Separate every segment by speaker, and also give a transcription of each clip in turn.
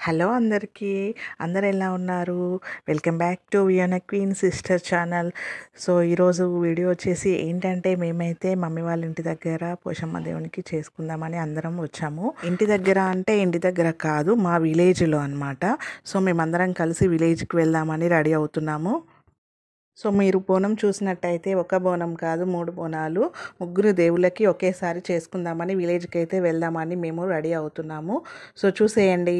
Speaker 1: Hello అందరికీ. అందరు ఎలా ఉన్నారు? Welcome back to Vienna queen sister channel. So ఈరోజు వీడియో వచ్చేసి ఏంటంటే, మేమైతే మమ్మీ వాళ్ళ ఇంటి దగ్గర పోషమ్మ దేవునికి చేసుకుందామని అందరం వచ్చాము. ఇంటి దగ్గర అంటే ఇంటి దగ్గర కాదు, మా విలేజ్లో అనమాట. సో మేమందరం కలిసి విలేజ్కి వెళ్దామని రెడీ అవుతున్నాము. సో మీరు బోనం చూసినట్టయితే ఒక బోనం కాదు, 3 బోనాలు, ముగ్గురు దేవుళ్ళకి ఒకేసారి చేసుకుందామని విలేజ్కి అయితే వెళ్దామని మేము రెడీ అవుతున్నాము. సో చూసేయండి.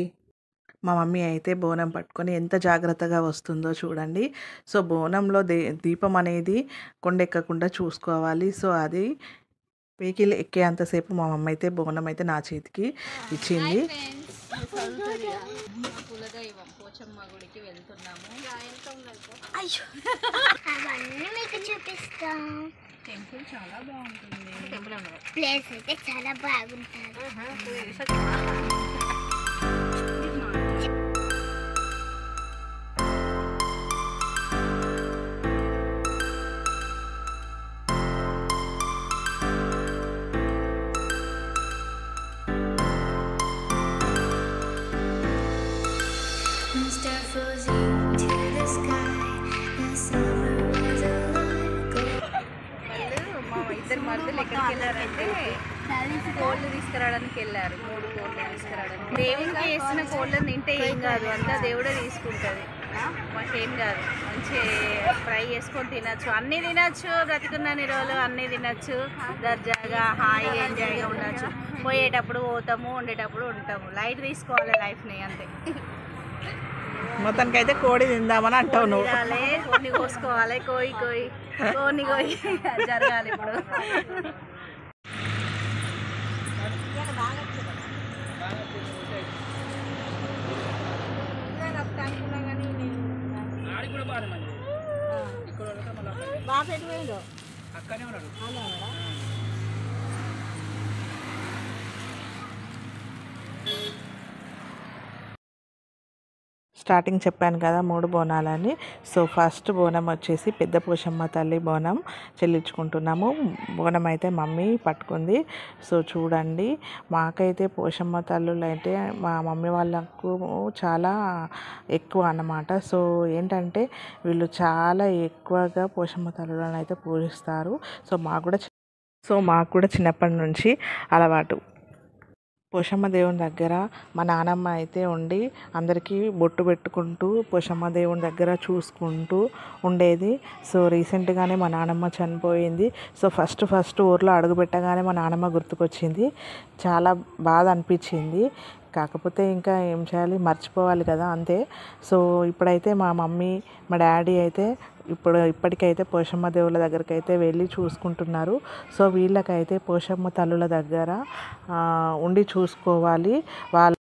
Speaker 1: మా మమ్మీ అయితే బోనం పట్టుకొని ఎంత జాగ్రత్తగా వస్తుందో చూడండి. సో బోనంలో దీపం అనేది కొండెక్కకుండా చూసుకోవాలి. సో అది వెహికల్ ఎక్కేంతసేపు మా మమ్మ అయితే బోనం అయితే నా చేతికి ఇచ్చింది.
Speaker 2: పోచమ్మ గుడికి వెళ్తున్నాము. టెంపుల్ చాలా బాగుంటుంది.
Speaker 3: ప్లేస్ అయితే చాలా బాగుంటుంది.
Speaker 2: ఇద్దరు మధ్యలో ఎక్కడికి వెళ్ళారంటే కోళ్ళు తీసుకురావడానికి వెళ్ళారు. 3 కోళ్ళు తీసుకురావడానికి. దేవునికి వేసిన కోళ్ళని తింటే ఏం కాదు, అంతా దేవుడే తీసుకుంటుంది, మాకేం కాదు. మంచి ఫ్రై చేసుకొని తినచ్చు, అన్నీ తినచ్చు. బ్రతికున్నన్ని రోజులు అన్నీ తినచ్చు, దర్జాగా హాయిగా ఎంజాయ్గా ఉండొచ్చు. పోయేటప్పుడు పోతాము, ఉండేటప్పుడు ఉంటాము. లైట్ తీసుకోవాలి లైఫ్ని, అంతే.
Speaker 1: మొత్తానికి అయితే కోడి తిందామని అంటావు నువ్వు.
Speaker 2: కొన్ని కోసుకోవాలి, కొన్ని జరగాలి ఇప్పుడు.
Speaker 1: స్టార్టింగ్ చెప్పాను కదా 3 బోనాలని. సో ఫస్ట్ బోనం వచ్చేసి పెద్ద పోషమ్మ తల్లి బోనం చెల్లించుకుంటున్నాము. బోనం అయితే మమ్మీ పట్టుకుంది. సో చూడండి, మాకైతే పోషమ్మ తల్లులు అయితే మా మమ్మీ వాళ్ళకు చాలా ఎక్కువ అన్నమాట. సో ఏంటంటే వీళ్ళు చాలా ఎక్కువగా పోషమ్మ తల్లులను అయితే పూజిస్తారు. సో మాకు కూడా చిన్నప్పటి నుంచి అలవాటు. పోషమ్మ దేవుని దగ్గర మా నానమ్మ అయితే ఉండి అందరికీ బొట్టు పెట్టుకుంటూ పోషమ్మ దేవుని దగ్గర చూసుకుంటూ ఉండేది. సో రీసెంట్గానే మా నానమ్మ చనిపోయింది. సో ఫస్ట్ ఊర్లో అడుగుపెట్టగానే మా నానమ్మ గుర్తుకొచ్చింది. చాలా బాధ అనిపించింది. కాకపోతే ఇంకా ఏం చేయాలి, మర్చిపోవాలి కదా, అంతే. సో ఇప్పుడైతే మా మమ్మీ మా డాడీ అయితే ఇప్పటికైతే పోషమ్మ దేవుళ్ళ దగ్గరికి అయితే వెళ్ళి చూసుకుంటున్నారు. సో వీళ్ళకైతే పోషమ్మ తల్లుల దగ్గర ఉండి చూసుకోవాలి వాళ్ళు.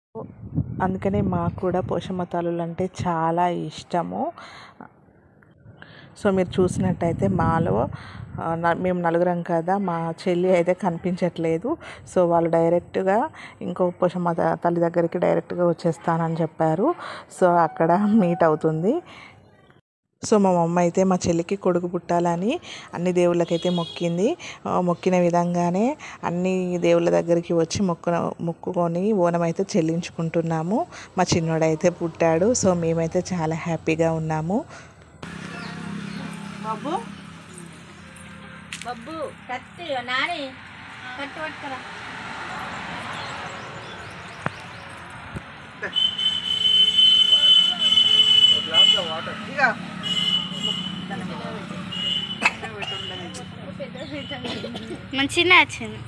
Speaker 1: అందుకనే మాకు కూడా పోషమ్మ తల్లులు అంటే చాలా ఇష్టము. సో మీరు చూసినట్టయితే మాలో మేము నలుగురం కదా, మా చెల్లి అయితే కనిపించట్లేదు. సో వాళ్ళు డైరెక్ట్గా ఇంకో పోషమ్మ తల్లి దగ్గరికి డైరెక్ట్గా వచ్చేస్తానని చెప్పారు. సో అక్కడ మీట్ అవుతుంది. సో మా మమ్మ అయితే మా చెల్లికి కొడుకు పుట్టాలని అన్ని దేవుళ్ళకైతే మొక్కిన విధంగానే అన్ని దేవుళ్ళ దగ్గరికి వచ్చి మొక్కుకొని బోనం అయితే చెల్లించుకుంటున్నాము. మా చిన్నోడైతే పుట్టాడు. సో మేమైతే చాలా హ్యాపీగా ఉన్నాము.
Speaker 2: బబ్బు కత్తి నాని కట్టు పట్టుకరా.
Speaker 3: మంచిగా వచ్చింది.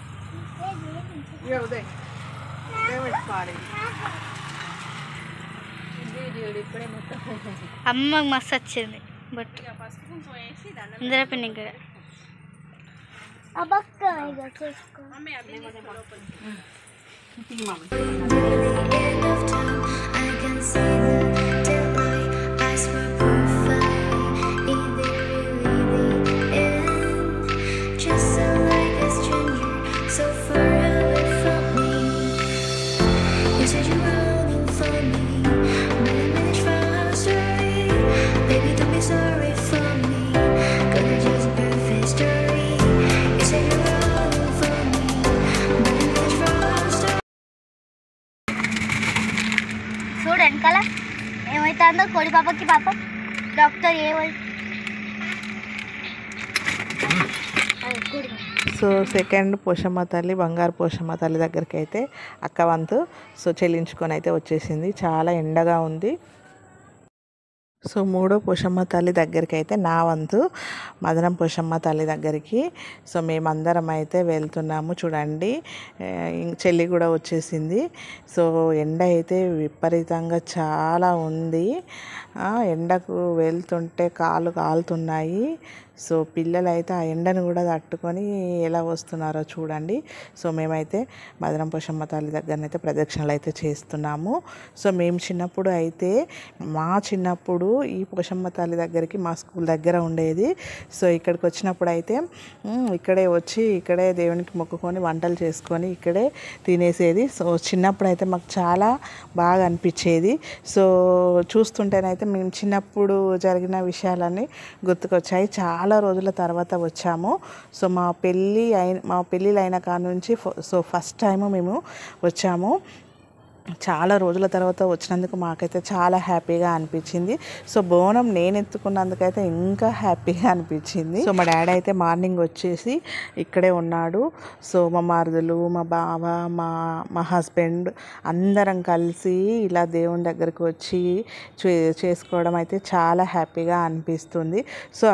Speaker 3: అమ్మకి మస్తు వచ్చింది. బట్ అందరూ పిండి ఇక్కడ
Speaker 4: sorry for me, 'cause it's just perfect story. You say you're rolling for me, but it's wrong story.
Speaker 5: చూడు వెనకాల ఏమవుతుందో కోడి పాపకి పాపం డాక్టర్
Speaker 1: సో సెకండ్ పోషమ్మ తల్లి బంగారు పోషమ్మ తల్లి దగ్గరికి అయితే అక్క వంతు సో చెల్లించుకొని అయితే వచ్చేసింది. చాలా ఎండగా ఉంది. సో మూడో పోషమ్మ తల్లి దగ్గరికి అయితే నా వంతు మదనం పోషమ్మ తల్లి దగ్గరికి సో మేమందరం అయితే వెళ్తున్నాము. చూడండి చెల్లి కూడా వచ్చేసింది. సో ఎండ అయితే విపరీతంగా చాలా ఉంది. ఎండకు వెళ్తుంటే కాళ్ళు కాలుతున్నాయి. సో పిల్లలు అయితే ఆ ఎండను కూడా తట్టుకొని ఎలా వస్తున్నారో చూడండి. సో మేమైతే మదనం పోషమ్మ తల్లి దగ్గరనైతే ప్రదక్షిణలు అయితే చేస్తున్నాము. సో మేము చిన్నప్పుడు అయితే మా చిన్నప్పుడు ఈ పోషమ్మ తల్లి దగ్గరికి మా స్కూల్ దగ్గర ఉండేది. సో ఇక్కడికి వచ్చినప్పుడు అయితే ఇక్కడే వచ్చి ఇక్కడే దేవునికి మొక్కుకొని వంటలు చేసుకొని ఇక్కడే తినేసేది. సో చిన్నప్పుడు అయితే మాకు చాలా బాగా అనిపించేది. సో చూస్తుంటేనైతే మేము చిన్నప్పుడు జరిగిన విషయాలన్నీ గుర్తుకొచ్చాయి. చాలా రోజుల తర్వాత వచ్చాము. సో మా పెళ్ళిళ్ళు అయిన కాడ నుంచి సో ఫస్ట్ టైం మేము వచ్చాము. చాలా రోజుల తర్వాత వచ్చినందుకు మాకైతే చాలా హ్యాపీగా అనిపించింది. సో బోనం నేను ఎత్తుకున్నందుకైతే ఇంకా హ్యాపీగా అనిపించింది. సో మా డాడీ అయితే మార్నింగ్ వచ్చేసి ఇక్కడే ఉన్నాడు. సో మా మరుదులు, మా బావ, మా హస్బెండ్ అందరం కలిసి ఇలా దేవుని దగ్గరికి వచ్చి చేసుకోవడం అయితే చాలా హ్యాపీగా అనిపిస్తుంది. సో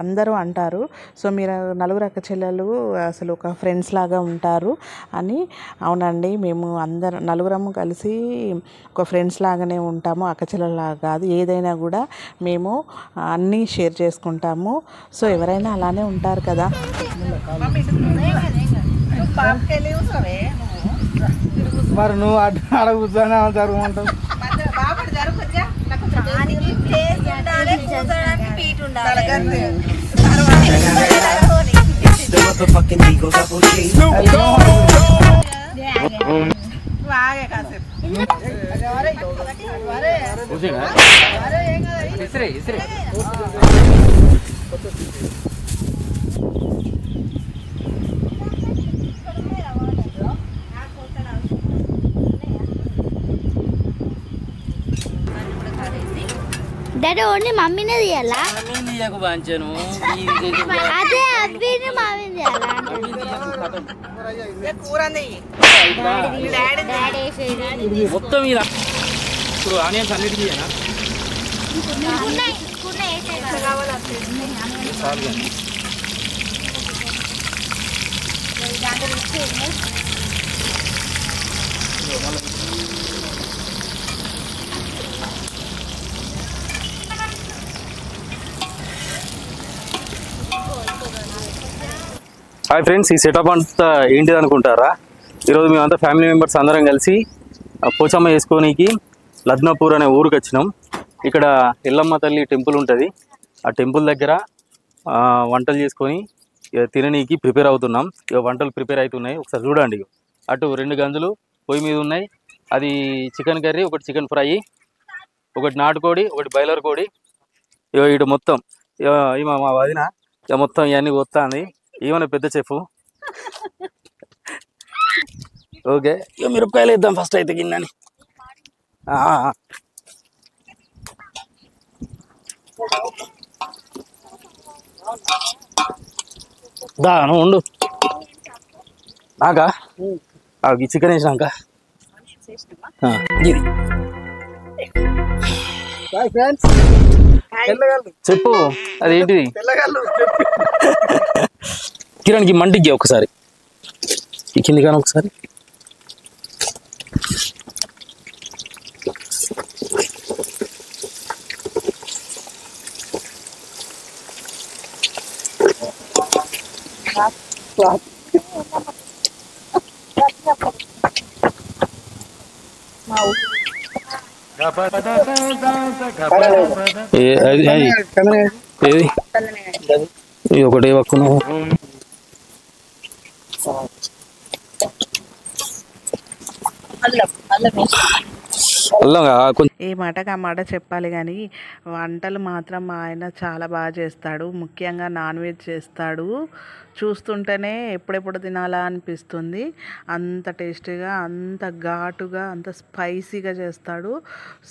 Speaker 1: అందరూ అంటారు సో మీరు నలుగురు అక్క చెల్లెలు అసలు ఒక ఫ్రెండ్స్ లాగా ఉంటారు అని. అవునండి, మేము నలుగురం కలిసి ఒక ఫ్రెండ్స్ లాగానే ఉంటాము, అక్కచెల్లెలాగా కాదు. ఏదైనా కూడా మేము అన్నీ షేర్ చేసుకుంటాము. సో ఎవరైనా అలానే ఉంటారు కదా.
Speaker 6: మరి నువ్వు ఆడ కూర్చొని జరుగుంటావు.
Speaker 5: డాడీ ఓన్లీ మమ్మీనే తీయాలా? అదే అబ్బిని మమ్మీ తీయాలా?
Speaker 7: మొత్తం ఇప్పుడు ఆనియన్స్ అన్నిటికీ హాయ్ ఫ్రెండ్స్, ఈ సెటప్ అంతా ఏంటిది అనుకుంటారా? ఈరోజు మేమంతా ఫ్యామిలీ మెంబర్స్ అందరం కలిసి పోచమ్మ చేసుకోనికి లద్నాపూర్ అనే ఊరికి వచ్చినాం. ఇక్కడ ఎల్లమ్మ తల్లి టెంపుల్ ఉంటుంది. ఆ టెంపుల్ దగ్గర వంటలు చేసుకొని తిననీకి ప్రిపేర్ అవుతున్నాం. ఇక వంటలు ప్రిపేర్ అవుతున్నాయి, ఒకసారి చూడండి. అటు 2 గంజులు పొయ్యి మీద ఉన్నాయి. అది చికెన్ కర్రీ, ఒకటి చికెన్ ఫ్రై, ఒకటి నాటుకోడి, ఒకటి బాయిలర్ కోడి. ఇటు మొత్తం మా వదిన ఇక మొత్తం ఇవన్నీ వస్తుంది. ఏమన్నా పెద్ద చెఫ్. ఓకే, ఇక మిరపకాయలు వేద్దాం ఫస్ట్ అయితే గిన్నెని. నువ్వు ఉండు నాకా ఈ చికెన్ వేసినాక ఇది చెప్పు అదేంటిది. కిరణ్కి మంటికి ఒకసారి ఈ కింది కానీ ఒకసారి. ఏది ఒకటే పక్కును అల్లం కొంచెం
Speaker 1: ఏ మాటకు ఆ మాట చెప్పాలి కానీ వంటలు మాత్రం మా ఆయన చాలా బాగా చేస్తాడు. ముఖ్యంగా నాన్ వెజ్ చేస్తాడు. చూస్తుంటేనే ఎప్పుడెప్పుడు తినాలా అనిపిస్తుంది. అంత టేస్టీగా, అంత ఘాటుగా, అంత స్పైసీగా చేస్తాడు.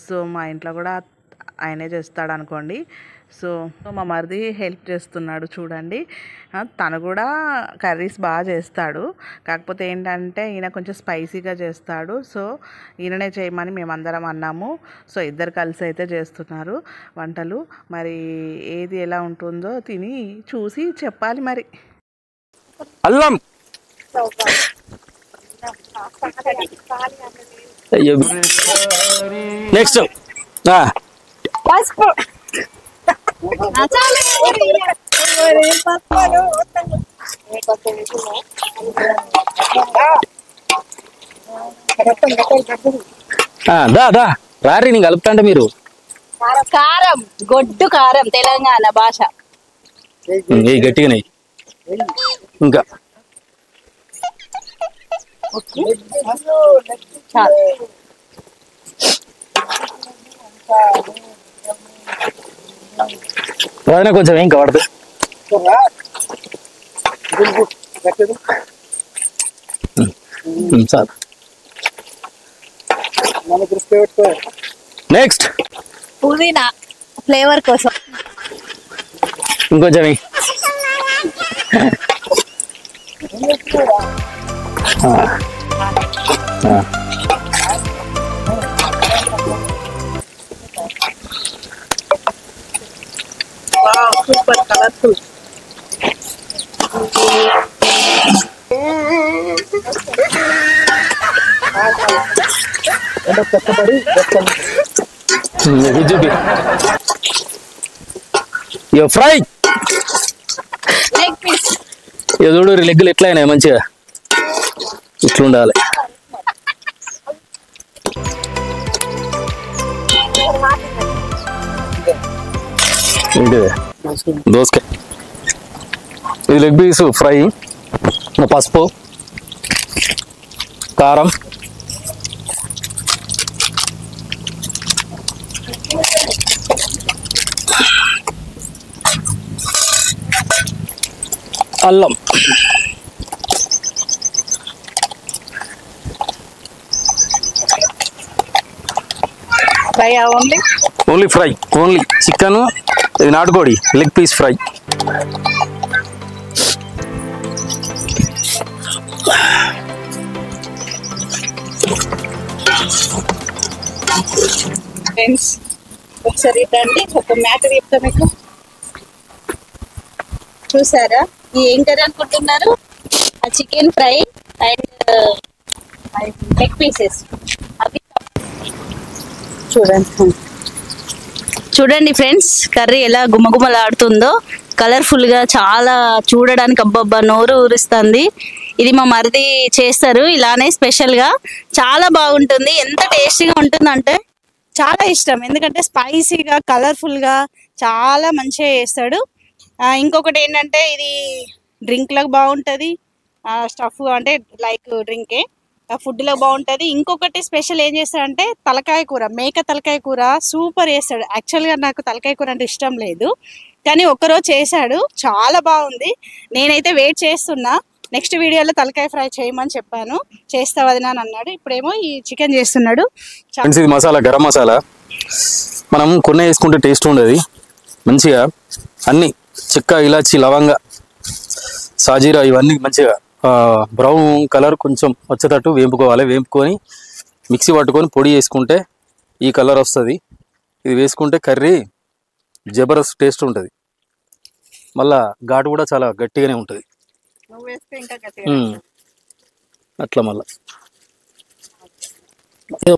Speaker 1: సో మా ఇంట్లో కూడా ఆయనే చేస్తాడు అనుకోండి. సో మా మరిది హెల్ప్ చేస్తున్నాడు చూడండి. తను కూడా కర్రీస్ బాగా చేస్తాడు. కాకపోతే ఏంటంటే ఈయన కొంచెం స్పైసీగా చేస్తాడు. సో ఈయననే చేయమని మేమందరం అన్నాము. సో ఇద్దరు కలిసి అయితే చేస్తున్నారు వంటలు. మరి ఏది ఎలా ఉంటుందో తిని చూసి చెప్పాలి మరి.
Speaker 7: అల్లం నెక్స్ట్
Speaker 2: పసుపు
Speaker 7: దా దా రారి నీ కలుపుతా అంటే మీరు
Speaker 2: కారం, గొడ్డు కారం తెలంగాణ భాష.
Speaker 7: గట్టిగా నెయ్యి ఇంకా వదిన కొంచెం ఇంకా పడుతుంది. చాలు. నెక్స్ట్
Speaker 2: పుదీనా ఫ్లేవర్ కోసం
Speaker 7: ఇంకొంచెం
Speaker 2: సూపర్ కలర్ఫుల్.
Speaker 7: చూపి ఫ్రై
Speaker 2: లెగ్ పీస్.
Speaker 7: చూడు లెగ్గులు ఎట్లా అయినాయి మంచిగా ఇట్లుండాలి. దోసకాయ ఇది లెగ్ పీస్ ఫ్రై. పసుపు, కారం, అల్లం,
Speaker 2: fry only
Speaker 7: only fry, only chicken. ఇది నాటుకోడి లెగ్ పీస్ ఫ్రై.
Speaker 2: ఫ్రెండ్స్ ఒకసారి రండి, ఒక మ్యాటర్ చెప్తా మీకు. చూసారా ఏం కర్రీ అనుకుంటున్నారు? ఆ chicken fry and leg pieces అవి చూడండి ఫ్రెండ్స్, కర్రీ ఎలా గుమగుమలాడుతుందో, కలర్ఫుల్ గా చాలా చూడడానికి అబ్బబ్బా నోరు ఊరిస్తుంది. ఇది మా మరిది చేస్తారు ఇలానే స్పెషల్ గా, చాలా బాగుంటుంది. ఎంత టేస్టీగా ఉంటుందంటే చాలా ఇష్టం, ఎందుకంటే స్పైసీగా కలర్ఫుల్ గా చాలా మంచిగా చేస్తాడు. ఇంకొకటి ఏంటంటే ఇది డ్రింక్ లకు బాగుంటది, స్టఫ్ అంటే లైక్ డ్రింకే, ఫుడ్ లో బాగుంటది. ఇంకొకటి స్పెషల్ ఏం చేస్తాడంటే తలకాయ కూర, మేక తలకాయ కూర సూపర్ చేస్తాడు. యాక్చువల్ గా నాకు తలకాయ కూర అంటే ఇష్టం లేదు, కానీ ఒక్కరోజు చేశాడు, చాలా బాగుంది. నేనైతే వెయిట్ చేస్తున్నా, నెక్స్ట్ వీడియోలో తలకాయ ఫ్రై చేయమని చెప్పాను, చేస్తావు అది అని అన్నాడు. ఇప్పుడేమో ఈ చికెన్ చేస్తున్నాడు.
Speaker 7: ఇది మసాలా, గరం మసాలా మనం కొన్ని వేసుకుంటే టేస్ట్ ఉండదు మంచిగా. అన్ని చెక్క, ఇలాచి, లవంగ, సాజీరా ఇవన్నీ మంచిగా బ్రౌన్ కలర్ కొంచెం వచ్చేటట్టు వేపుకోవాలి. వేపుకొని మిక్సీ పట్టుకొని పొడి వేసుకుంటే ఈ కలర్ వస్తుంది. ఇది వేసుకుంటే కర్రీ జబర్దస్త్ టేస్ట్ ఉంటుంది. మళ్ళా ఘాటు కూడా చాలా గట్టిగానే ఉంటుంది. అట్లా మళ్ళా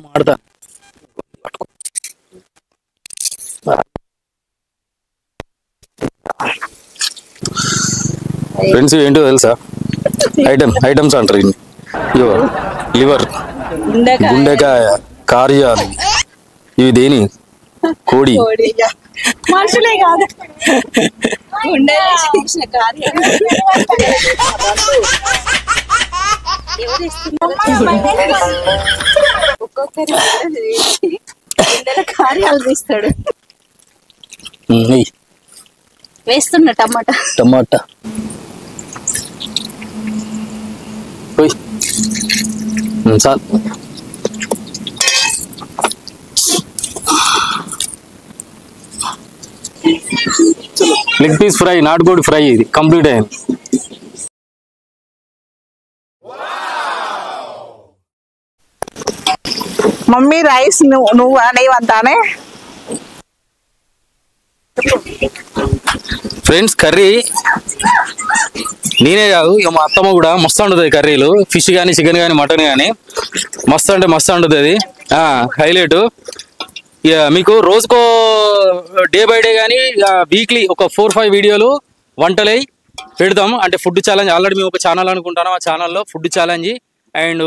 Speaker 7: మాడతా ఫ్రెండ్స్. ఏంటో తెలుసా ఐటమ్స్ అంటారు ఇన్ని. లివర్, గుండెకాయ, కార్యాలు, ఇవి దేని కోడి
Speaker 2: మనుషులే కాదు ఎవరు ఇస్తున్నారు? ఒక్కొక్కరి ఇందులో కార్యాలు తీస్తాడు. వేస్తున్నా
Speaker 7: టమాటా చాలు. లెగ్ పీస్ ఫ్రై, నాటుకోడి ఫ్రై ఇది కంప్లీట్ అయింది.
Speaker 1: మమ్మీ రైస్ నువ్వు అనేవంతానే.
Speaker 7: ఫ్రెండ్స్ కర్రీ నేనే కాదు ఇక మా అత్తమ్మ కూడా మస్తు వండుతుంది కర్రీలు. ఫిష్ కానీ చికెన్ కానీ మటన్ కానీ మస్తు అంటే మస్తు వండుతుంది. హైలైట్ ఇక మీకు రోజుకో డే బై డే కానీ వీక్లీ ఒక 4-5 వీడియోలు వంటలై పెడతాం. అంటే ఫుడ్ ఛాలెంజ్ ఆల్రెడీ మేము ఒక ఛానల్ అనుకుంటాను. ఆ ఛానల్లో ఫుడ్ ఛాలెంజ్ అండ్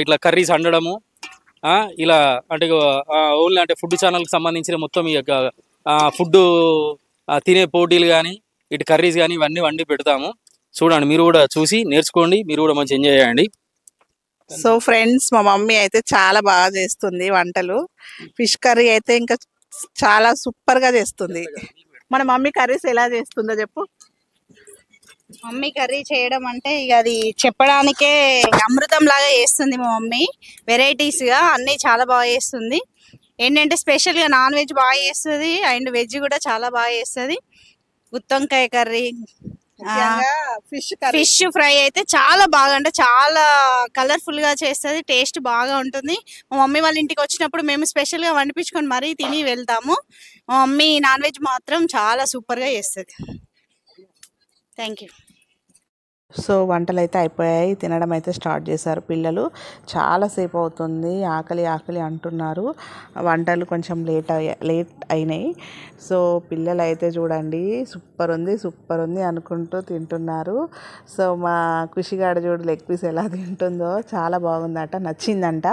Speaker 7: ఇట్లా కర్రీస్ వండడము ఇలా అంటే ఓన్లీ అంటే ఫుడ్ ఛానల్కి సంబంధించిన మొత్తం ఈ యొక్క ఫుడ్ తినే పోటీలు కానీ ఇటు కర్రీస్ కానీ ఇవన్నీ వండి పెడతాము. చూడండి, మీరు కూడా చూసి నేర్చుకోండి, మీరు కూడా మంచి ఎంజాయ్ చేయండి.
Speaker 1: సో ఫ్రెండ్స్, మా మమ్మీ అయితే చాలా బాగా చేస్తుంది వంటలు. ఫిష్ కర్రీ అయితే ఇంకా చాలా సూపర్గా చేస్తుంది. మన మమ్మీ కర్రీస్ ఎలా చేస్తుందో చెప్పు.
Speaker 2: మమ్మీ కర్రీ చేయడం అంటే ఇక అది చెప్పడానికే అమృతం లాగా చేస్తుంది మా మమ్మీ. వెరైటీస్గా అన్నీ చాలా బాగా చేస్తుంది. ఏంటంటే స్పెషల్గా నాన్ వెజ్ బాగా చేస్తుంది అండ్ వెజ్ కూడా చాలా బాగా చేస్తుంది. గుత్తొంకాయ కర్రీ, ఫిష్ ఫ్రై అయితే చాలా బాగా అంటే చాలా కలర్ఫుల్ గా చేస్తుంది. టేస్ట్ బాగా ఉంటుంది. మా మమ్మీ వాళ్ళ ఇంటికి వచ్చినప్పుడు మేము స్పెషల్ గా వండిపించుకొని మరీ తిని వెళ్తాము. మా మమ్మీ నాన్ వెజ్ మాత్రం చాలా సూపర్ గా చేస్తుంది. Thank you.
Speaker 1: సో వంటలు అయితే అయిపోయాయి, తినడం అయితే స్టార్ట్ చేశారు పిల్లలు. చాలాసేపు అవుతుంది, ఆకలి ఆకలి అంటున్నారు. వంటలు కొంచెం లేట్ అయినాయి. సో పిల్లలు అయితే చూడండి సూపర్ ఉంది అనుకుంటూ తింటున్నారు. సో మా ఖుషిగాడ చూడు లెగ్ పీస్ ఎలా తింటుందో, చాలా బాగుందట, నచ్చిందంట.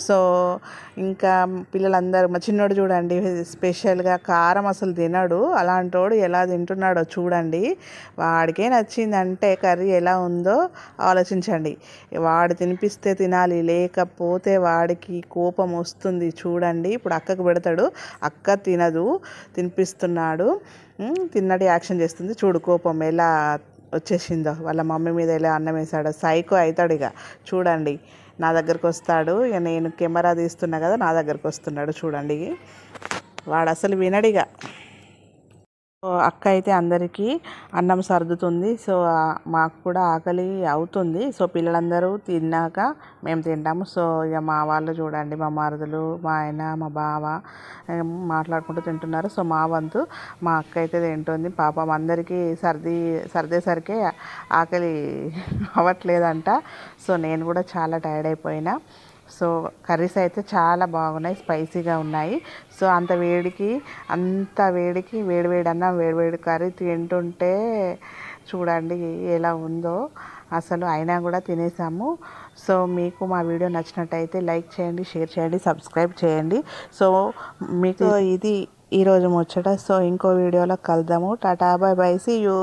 Speaker 1: సో ఇంకా పిల్లలందరూ, మా చిన్నోడు చూడండి స్పెషల్గా కారం అసలు తినడు, అలాంటోడు ఎలా తింటున్నాడో చూడండి. వాడికే నచ్చిందంటే కర్రీ ఎలా ఉందో ఆలోచించండి. వాడు తినిపిస్తే తినాలి, లేకపోతే వాడికి కోపం వస్తుంది. చూడండి, ఇప్పుడు అక్కకు పెడతాడు, అక్క తినదు, తినిపిస్తున్నాడు, తిన్నట్టు యాక్షన్ చేస్తుంది. చూడు కోపం ఎలా వచ్చేసిందో, వాళ్ళ మమ్మీ మీద ఎలా అన్నం వేసాడో. సైకో అవుతాడు ఇక. చూడండి, నా దగ్గరకు వస్తాడు, ఇక నేను కెమెరా తీస్తున్నా కదా, నా దగ్గరకు వస్తున్నాడు. చూడండి, వాడు అసలు వినడిగా. అక్క అయితే అందరికీ అన్నం సర్దుతుంది. సో మాకు కూడా ఆకలి అవుతుంది. సో పిల్లలందరూ తిన్నాక మేము తింటాము. సో ఇక మా వాళ్ళు చూడండి, మా మరుదులు, మా ఆయన, మా బావ మాట్లాడుకుంటూ తింటున్నారు. సో మా వంతు మా అక్క అయితే తింటుంది. పాపం అందరికీ సర్దేసరికి ఆకలి అవ్వట్లేదంట. సో నేను కూడా చాలా టైర్డ్ అయిపోయినా. సో కర్రీస్ అయితే చాలా బాగున్నాయి, స్పైసీగా ఉన్నాయి. సో అంత వేడికి వేడివేడి అన్నం వేడివేడి కర్రీ తింటుంటే చూడండి ఎలా ఉందో అసలు. అయినా కూడా తినేసాము. సో మీకు మా వీడియో నచ్చినట్టయితే లైక్ చేయండి, షేర్ చేయండి, సబ్స్క్రైబ్ చేయండి. సో మీకు ఇది ఈరోజు ముచ్చట. సో ఇంకో వీడియోలో కలుద్దాము. Tata, bye bye, see you.